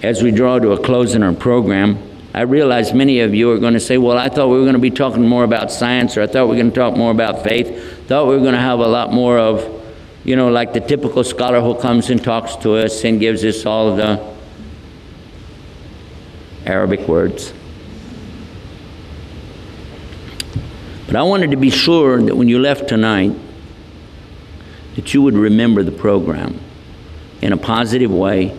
as we draw to a close in our program, I realize many of you are going to say, well, I thought we were going to be talking more about science, or I thought we were going to talk more about faith, thought we were going to have a lot more of, you know, like the typical scholar who comes and talks to us and gives us all of the Arabic words. But I wanted to be sure that when you left tonight, that you would remember the program in a positive way,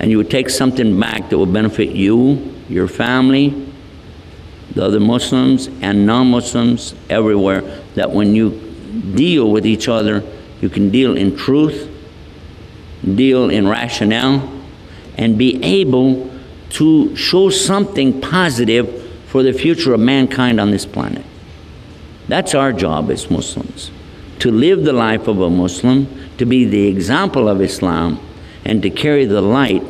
and you would take something back that would benefit you, your family, the other Muslims and non-Muslims everywhere, that when you deal with each other, you can deal in truth, deal in rationale, and be able to show something positive for the future of mankind on this planet. That's our job as Muslims, to live the life of a Muslim, to be the example of Islam, and to carry the light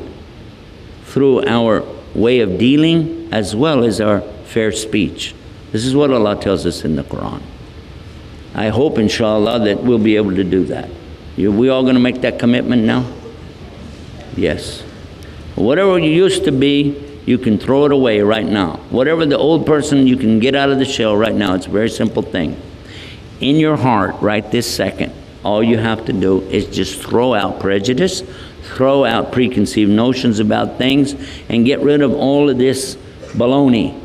through our way of dealing as well as our fair speech. This is what Allah tells us in the Quran. I hope, inshallah, that we'll be able to do that. We all going to make that commitment now? Yes. Whatever you used to be, you can throw it away right now. Whatever the old person, you can get out of the shell right now. It's a very simple thing. In your heart, right this second, all you have to do is just throw out prejudice, throw out preconceived notions about things, and get rid of all of this baloney.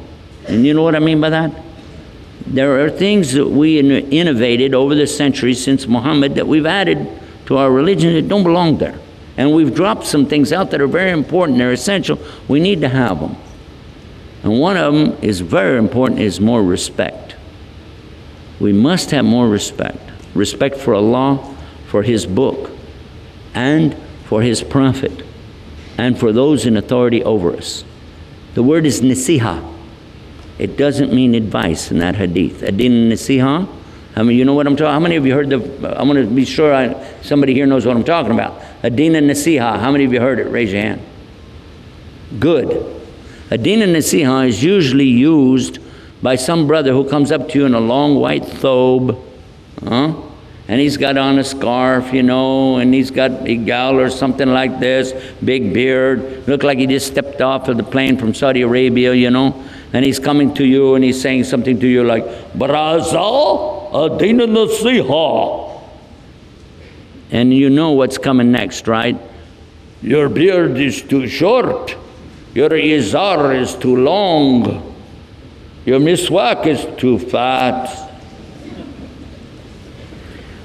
And you know what I mean by that? There are things that we innovated over the centuries since Muhammad that we've added to our religion that don't belong there. And we've dropped some things out that are very important, they're essential. We need to have them. And one of them is very important, is more respect. We must have more respect. Respect for Allah, for His book, and for His prophet, and for those in authority over us. The word is Nasihah. It doesn't mean advice in that hadith. Ad-Deen Nasihah. I mean, you know what I'm talking about? How many of you heard I want to be sure somebody here knows what I'm talking about. Ad-Deen Nasihah. How many of you heard it? Raise your hand. Good. Ad-Deen Nasihah is usually used by some brother who comes up to you in a long white thobe, and he's got on a scarf, you know, and he's got a gal or something like this, big beard, look like he just stepped off of the plane from Saudi Arabia, you know, and he's coming to you and he's saying something to you like, Baraza Ad-Deen Nasihah. And you know what's coming next, right? Your beard is too short. Your izar is too long. Your miswak is too fat.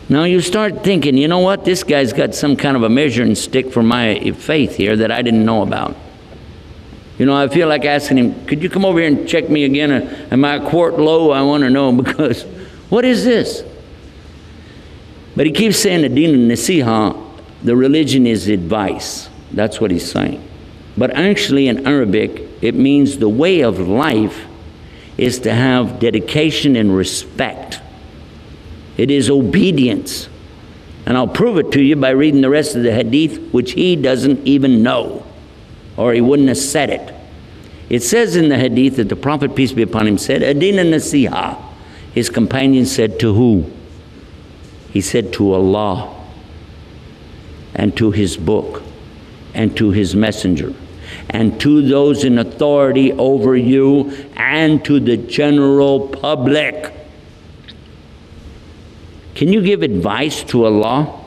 Now you start thinking, you know what? This guy's got some kind of a measuring stick for my faith here that I didn't know about. You know, I feel like asking him, could you come over here and check me again? Am I a quart low? I want to know, because what is this? But he keeps saying Ad-Deen Nasihah, the religion is advice. That's what he's saying. But actually in Arabic, it means the way of life is to have dedication and respect. It is obedience. And I'll prove it to you by reading the rest of the hadith, which he doesn't even know, or he wouldn't have said it. It says in the hadith that the Prophet, peace be upon him, said, Ad-Deen Nasihah. His companion said, to who? He said, to Allah, and to His book, and to His messenger, and to those in authority over you, and to the general public. Can you give advice to Allah?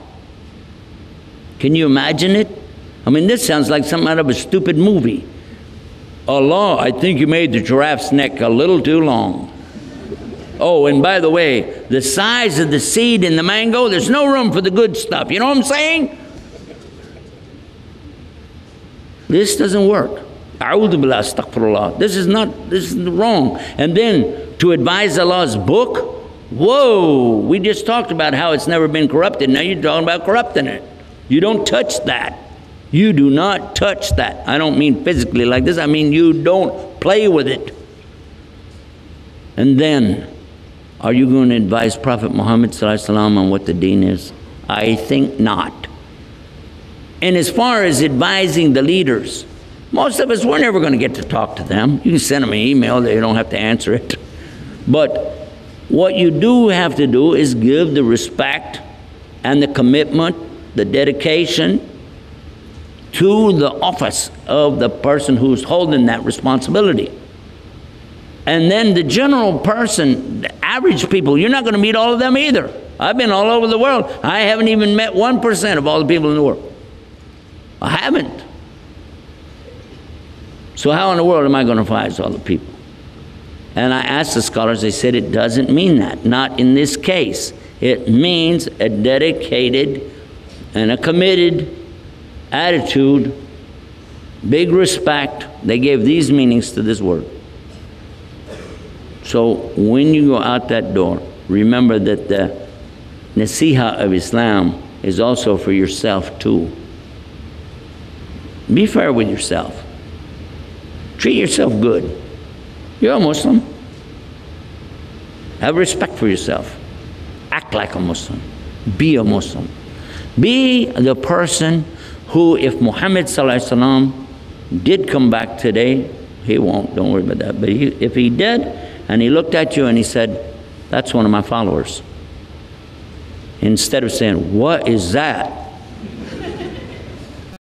Can you imagine it? I mean, this sounds like something out of a stupid movie. Allah, I think you made the giraffe's neck a little too long. Oh, and by the way, the size of the seed in the mango, there's no room for the good stuff. You know what I'm saying? This doesn't work. A'udhu billah, astaghfirullah. This is wrong. And then to advise Allah's book, whoa, we just talked about how it's never been corrupted. Now you're talking about corrupting it. You don't touch that. You do not touch that. I don't mean physically like this. I mean you don't play with it. And then, are you going to advise Prophet Muhammad ﷺ on what the deen is? I think not. And as far as advising the leaders, most of us, we're never going to get to talk to them. You can send them an email, they don't have to answer it. But what you do have to do is give the respect and the commitment, the dedication, to the office of the person who's holding that responsibility. And then the general person, the average people, you're not going to meet all of them either. I've been all over the world. I haven't even met 1% of all the people in the world. I haven't. So how in the world am I going to advise all the people? And I asked the scholars, they said it doesn't mean that. Not in this case. It means a dedicated and a committed attitude, big respect. They gave these meanings to this word. So when you go out that door, remember that the Nasihah of Islam is also for yourself too. Be fair with yourself. Treat yourself good. You're a Muslim. Have respect for yourself. Act like a Muslim. Be a Muslim. Be the person who, if Muhammad sallallahu alaihi wasallam did come back today, he won't, don't worry about that, but if he did, and he looked at you and he said, that's one of my followers. Instead of saying, what is that?